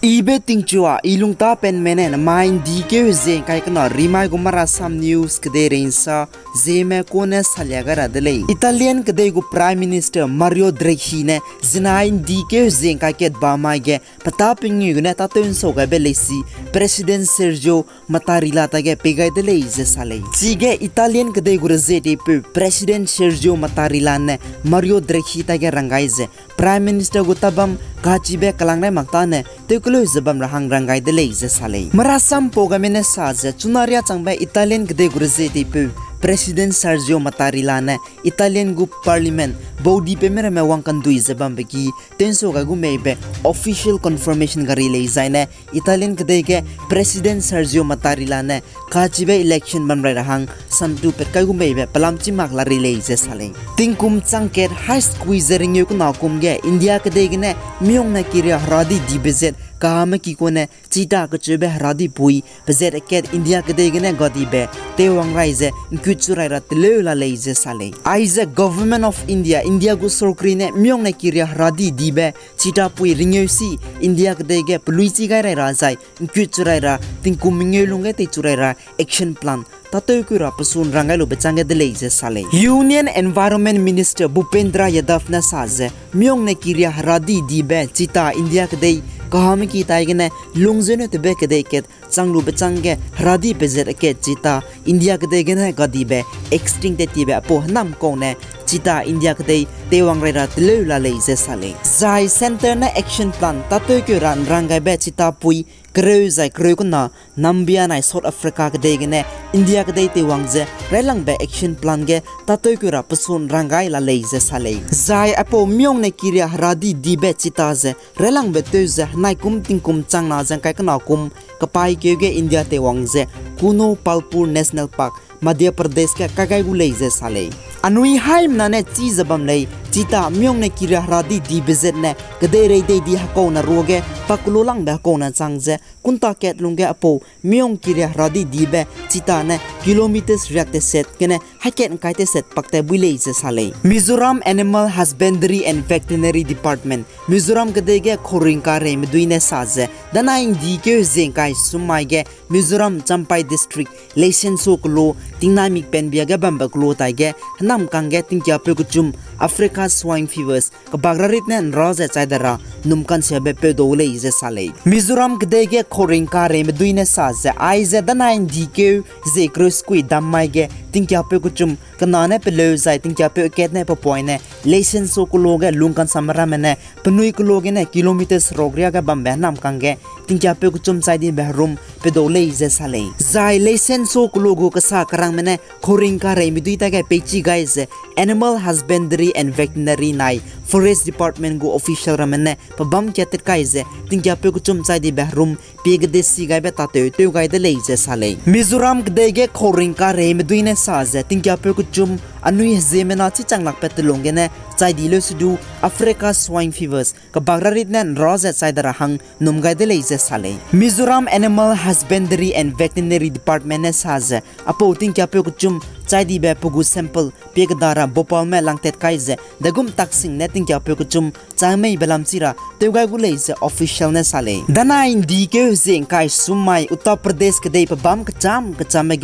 Ibe tingchua ilungta pen menen main dike zeng kai kana rimai gumara Zeme News kede reinsa Zeme kone salyagara dele Italian kede gu Prime Minister Mario Draghi ne zinain dike zeng kai ket ba mai ge pata pingi ne tatun so ga belesi President Sergio Mattarella ta ge pegai dele ze sale sige Italian kede gu rezete pe President Sergio Mattarella ne Mario Draghi ta ge rangai ze Prime Minister gu tabam gajibe kalangne maktane tekulu zabam rahang rangai de leize sale marasam pogamene saze chunaria changba Italian gde gurze depu President Sergio Mattarella ne Italian gu Parliament body pe mere me wangkan dui zabam beki tenso ga gu mebe official confirmation gari leiza ne Italian gde ge President Sergio Mattarella ne gajibe election bam rahang samtu pe ka gu mebe palamchi makla leize sale tingkum changket high squeezing yu na kum ge India gde ge ne myong na kiria radi dibezet kahame ki kone cita kecebe radi pui bezet eket India gede gene gadi be te wang raise kuchurai rat leula leize sale aize government of India gu sorkri ne myong ne kiria radi dibe cita pui ringeusi India gede ge pluichi gai ra zai kuchurai ra tingkum mingelunge te churai ra action plan Tatoy kura pasun rangai lo becangge de leize sale Union Environment Minister Bhupendra Yadav na saze myong ne kiria radi dibe cita India gede kahame ki taigene lungzene te be kede ket changlu becangge radi pezet ke cita India gede gene gadibe extinct tibe apo nam ko ne cita India gede tewang rera tleula leize sale zai center na action plan tatoy kura rangai be cita pui Kreuza kreukuna Nambia na South Africa gede gene India gede te wangze relang be action plan ge tatoy kura pasun rangai la leize sale zai apo myong ne kiria radi dibe citaze relang be teuze nai kum tingkum changna jang kai kana kum kapai ge India te wangze Kuno Palpur National Park Madhya Pradesh ke kagai gu leize sale anui haim na ne chi zabam lei cita myong ne kiria radi di bezet ne gede rei de di hako na roge pakulolang ba ko na changje kunta ket lungge apo myong kiria radi di be cita ne kilometers react set kene haket kaite set pakte builei je sale Mizoram Animal Husbandry and Veterinary Department Mizoram gede ge khoring ka re meduine saje dana ing di ke zengkai sumai ge Mizoram Champai District license klo tingnamik pen bia ge bamba klo tai ge nam kangge tingkya pe kuchum Africa swine fevers ka bagrarit ne roze chaidara numkan sebe pe dole ize sale Mizoram gde ge khoring ka re meduine saze aize danain dike ze kroskui dammai ge tingkya pe kuchum kanane pe le zai tingkya pe ketne pe poine license ko loge lungkan samara mene penui ko loge ne kilometers rogria ga bambe nam kangge tingkya pe kuchum chaidi behrum pe dole ize sale zai license ko logo ka sa karang mene khoring ka re meduita ge pechi guys Animal Husbandry and Veterinary nai Forest Department go official ramene pabam kyatir kaize tingkya pe kuchum chai di behrum peg desi gai beta te gai de leize sale Mizoram gdege khoring ka re meduine saze tingkya pe kuchum anui Zeme na chi changlak petlonge ne chai di lesudu Africa swine fevers ka bagrarit nen roze chai dara hang num gai de leize sale Mizoram Animal Husbandry and Veterinary Department ne saze apo tingkya pe kuchum chai di be pugu sample peg dara bopal me langtet kaize dagum taksing netting kya pe kuchum chamei belam chira teugai gu leize official ne sale dana indi ke zeng kai sumai Uttar Pradesh ke dei pabam ka cham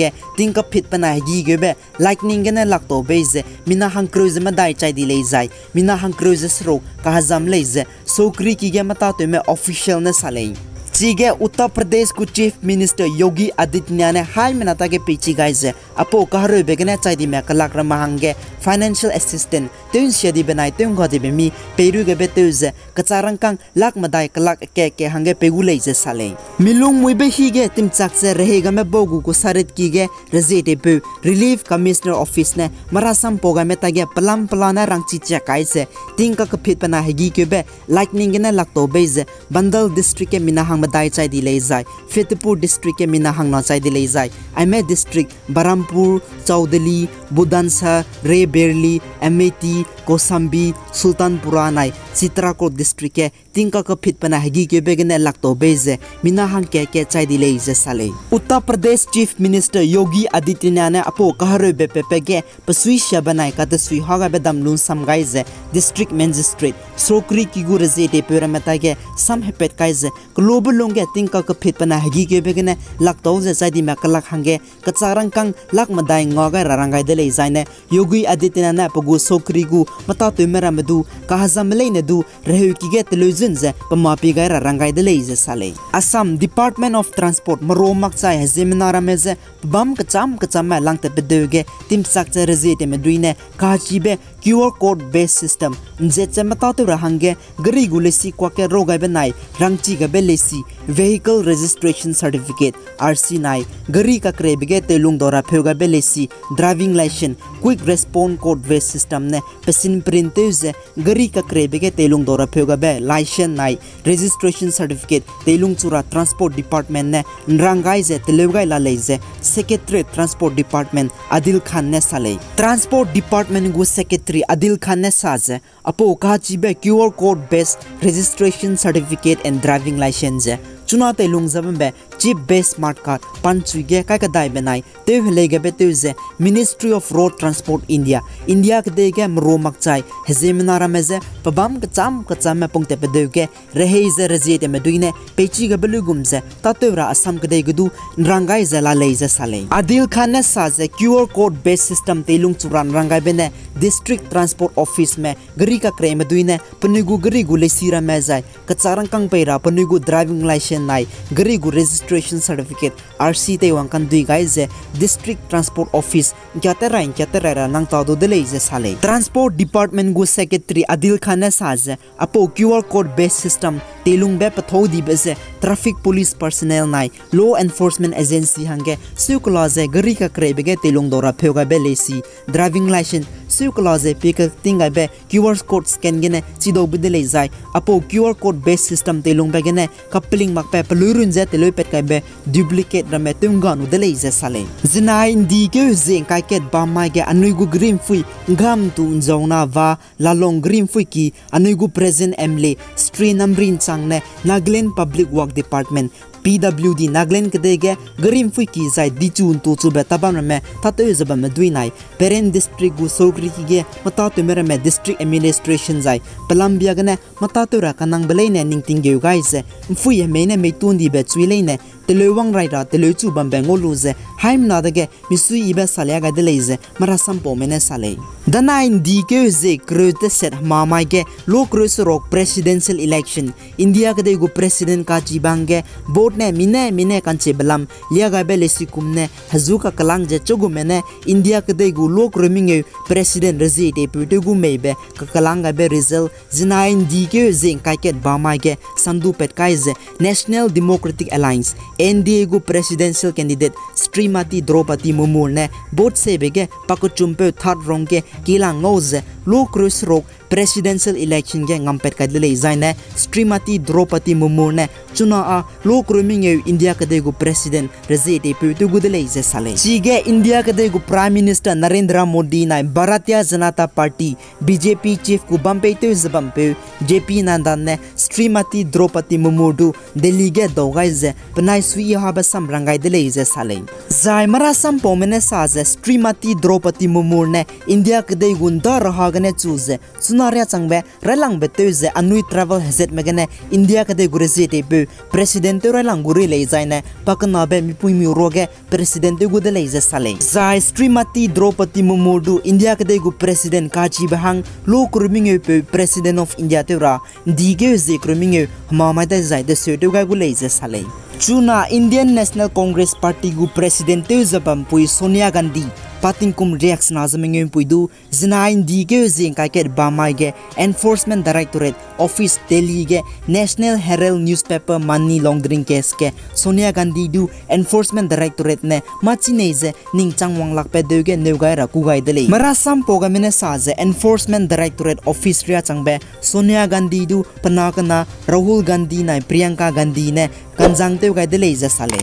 ge ting ka phit pana gi ge be lightning ge ne lakto beze mina hang cruise ma dai chai di leizai mina hang cruise sro ka hazam leize sokri ki ge mata to me official ne sale Chige Uttar Pradesh ku Chief Minister Yogi Adityanath ne hai minata ge pechi guys apo kahro begene chaidi me kalak ramahangge financial assistant teun shedi benai teun gadi be mi peru ge beteuze kacharang kang lak madai kalak ke hange pegu leize sale milung muibe hi ge timchak se rehega me bogu ko sarit ki ge rezete pe relief commissioner office ne marasam poga me ta ge palam plana rangchi cha kaise tingka ka phit pana hegi ke be lightning ne lakto beze Bandal district ke minahang madai chai di leizai Fetipur district ke minahang na chai di leizai Aime district Barampur Chaudali Budansa Reberli Amity Kosambi Sultanpura nai Chitrakoot district ke tingka ka phit pana hagi ke begene lakto beze minahang ke chai dilei je sale Uttar Pradesh Chief Minister Yogi Adityanath ne apo kahare bepepe ge pasui shabanai ka tasui haga bedam lun samgai je district magistrate Sokri kigu reze de peramata ge sam hepet kai je global longe tingka ka phit pana hagi ke begene lakto je chai di makalak hange kacharang kang lak madai ngoga rarangai de lei zaine Yogi Adityanath ne pagu Sokri gu mata tumera madu kahazam leine du rehu ki ge television je pamapi ga rarangai de lei je sale Assam Department of Transport maromak chai Zeme meze bam kacham langte bedeuge tim sakcha rezete meduine kachibe QR code based system nje mata tu rahange gari gulesi kwake rogai benai rangchi ga belesi vehicle registration certificate RC nai gari ka krebege telung dora pheuga belesi driving license quick response code based system ne pesin printeze gari ka krebege telung dora pheuga be license nai registration certificate telung chura transport department ne nrangai je teleugai la leije secretary transport department Adil Khan ne sale transport department gu secretary Adil Khan ne saje apo kachibe QR code based registration certificate and driving license chuna telung zabambe chip based smart card panchuge kai kadai benai te helege betuze Ministry of Road Transport India ke dege mromak chai hezemnara meze pabam kacham me pungte bedeuge reheize rezete meduine pechi gabelugumze tatewra Assam ke dege du nrangai zela leize sale Adil Khan ne saje QR code based system telung churan rangai bene district transport office me gari ka kre meduine panigu gari gu lesira mezai kacharang kang peira panigu driving license nai gari gu registration certificate RC te wangkan dui guys district transport office kyatera nang tawdo delei je sale transport department gu secretary Adil Khan ne saje apo QR code based system telung be pathodi beze traffic police personnel nai law enforcement agency hange sukulaze gari ka krebege telung dora pheuga belesi driving license sukulaze pika tinga be QR code scan gene chido bidele jai apo QR code based system telung be gene coupling mak pe pelurun je teloi pet kai be duplicate rame tunganu delei je sale zinai ndi ke zeng kai ket ba mai ge anui gu green fui ngam tu nzona va lalong green fui ki anui gu present emle street namrin changne Nagaland Public Work Department PWD Nagaland kedege garim fui ki zai dichun to chu betabam me tatoi zabam duinai parent district gu sokri ki ge mata to mere me district administration zai pelambia gane mata to ra kanang beleine ningting ge guys fui me ne me tundi be chuileine telewang raira tele chu bam bengolu ze haim na dege misui ibe salya ga deleize marasam po mene sale the 9 dike ze krute set mama ge lo krus rock presidential election India ke de gu president ka chibange vote ne mine kanche belam liaga belesi kumne hazuka kalang je chogu mene India ke de gu lo kroming president rezi de pute gu mebe ka kalanga be result zinain dike ze kaiket bama ge sandu pet kaize National Democratic Alliance NDA gu presidential candidate Srimati Draupadi Murmu ne vote se bege pakuchumpe third rong ke kilang ngoze lo krus rock presidential election ge ngampet ka dele zaine Srimati Draupadi Murmu ne chuna a lo kroming India ka de gu president rezi de pute gu dele je sale chige India ka de gu prime minister Narendra Modi na Bharatiya Janata Party BJP chief gu bampe te zabampe JP Nandan ne Srimati Draupadi Murmu du Delhi ge dogai je panai sui ha ba sam rangai dele je sale zai mara sam pomene sa je Srimati Draupadi Murmu ne India ka de gu da raha gane chuze sunaria changbe ralang bete je anui travel hazet megane India ka de gu rezi de be president ralang guri le zaine pakna be mi pui mi roge president gu de le je sale zai Srimati Draupadi Murmu du India ka de gu president ka chi bahang lo kurming pe president of India teura dige je kurming mama da zai de se de gu le je sale chuna Indian National Congress Party gu president te zabam pui Sonia Gandhi pating kum reaction azameng puidu zinain dige zeng kaiket bamai ge enforcement directorate office Delhi ge National Herald newspaper money laundering case ke Sonia Gandhi du enforcement directorate ne machineze ning changwang lakpe deuge neugai ra kugai dele marasam pogamene saje enforcement directorate office ria changbe Sonia Gandhi du panakana Rahul Gandhi na Priyanka Gandhi ne kanjang teugai dele je sale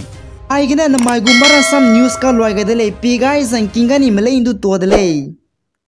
ai gina na mai gu marasam news ka loi ga dele pi guys an kingani male indu to dele